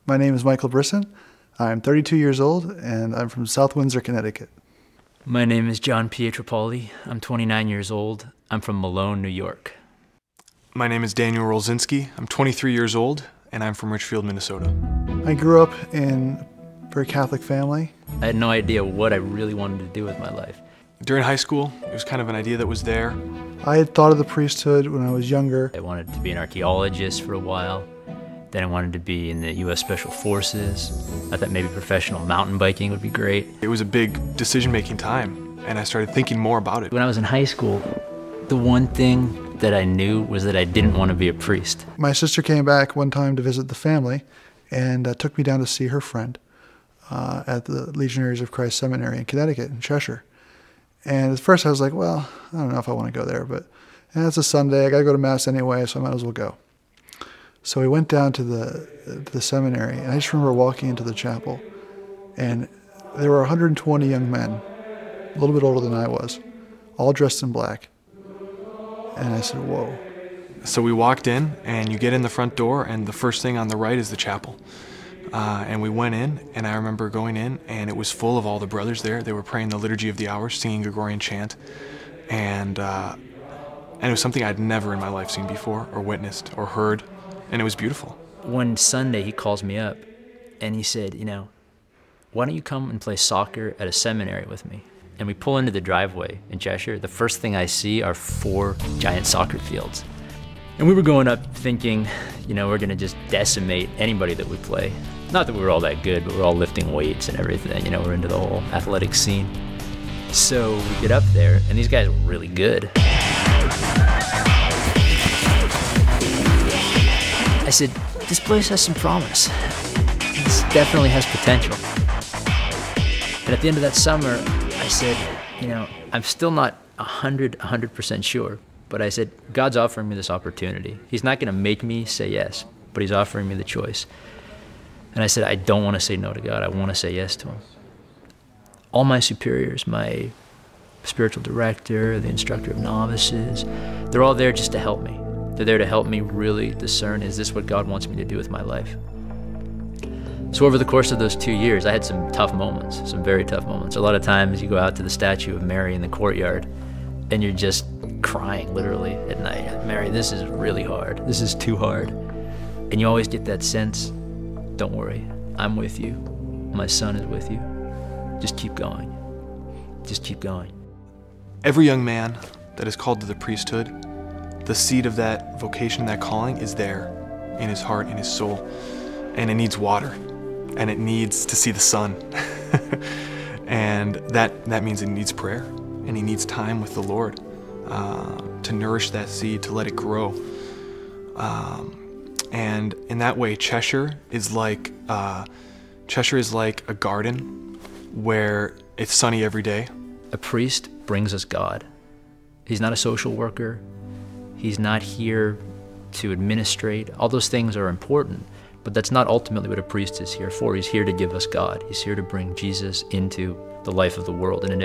My name is Michael Brisson. I'm 32 years old, and I'm from South Windsor, Connecticut. My name is John Pietropoli. I'm 29 years old. I'm from Malone, New York. My name is Daniel Rolzinski. I'm 23 years old, and I'm from Richfield, Minnesota. I grew up in a very Catholic family. I had no idea what I really wanted to do with my life. During high school, it was kind of an idea that was there. I had thought of the priesthood when I was younger. I wanted to be an archaeologist for a while. Then I wanted to be in the U.S. Special Forces. I thought maybe professional mountain biking would be great. It was a big decision-making time, and I started thinking more about it. When I was in high school, the one thing that I knew was that I didn't want to be a priest. My sister came back one time to visit the family and took me down to see her friend at the Legionaries of Christ Seminary in Connecticut, in Cheshire. And at first I was like, well, I don't know if I want to go there, but it's a Sunday, I got to go to Mass anyway, so I might as well go. So we went down to the seminary, and I just remember walking into the chapel, and there were 120 young men, a little bit older than I was, all dressed in black. And I said, whoa. So we walked in, and you get in the front door, and the first thing on the right is the chapel. And we went in, and I remember going in, and it was full of all the brothers there. They were praying the Liturgy of the Hours, singing Gregorian chant, and it was something I'd never in my life seen before, or witnessed, or heard, and it was beautiful. One Sunday, he calls me up, and he said, why don't you come and play soccer at a seminary with me? And we pull into the driveway in Cheshire. The first thing I see are 4 giant soccer fields. And we were going up thinking, we're gonna just decimate anybody that would play. Not that we were all that good, but we're all lifting weights and everything, we're into the whole athletic scene. So we get up there, and these guys are really good. I said, this place has some promise. This definitely has potential. And at the end of that summer, I said, I'm still not 100% sure, but I said, God's offering me this opportunity. He's not gonna make me say yes, but he's offering me the choice. And I said, I don't wanna say no to God, I wanna say yes to him. All my superiors, my spiritual director, the instructor of novices, they're all there just to help me. They're there to help me really discern, is this what God wants me to do with my life? So over the course of those 2 years, I had some tough moments, some very tough moments. A lot of times you go out to the statue of Mary in the courtyard and you're just crying literally at night. Mary, this is really hard. This is too hard. And you always get that sense, don't worry, I'm with you. My son is with you. Just keep going. Just keep going. Every young man that is called to the priesthood, the seed of that vocation, that calling is there in his heart, in his soul. And it needs water, and it needs to see the sun. And that means it needs prayer, and he needs time with the Lord to nourish that seed, to let it grow. And in that way, Cheshire is like a garden where it's sunny every day. A priest brings us God. He's not a social worker. He's not here to administrate. All those things are important, but that's not ultimately what a priest is here for. He's here to give us God. He's here to bring Jesus into the life of the world and in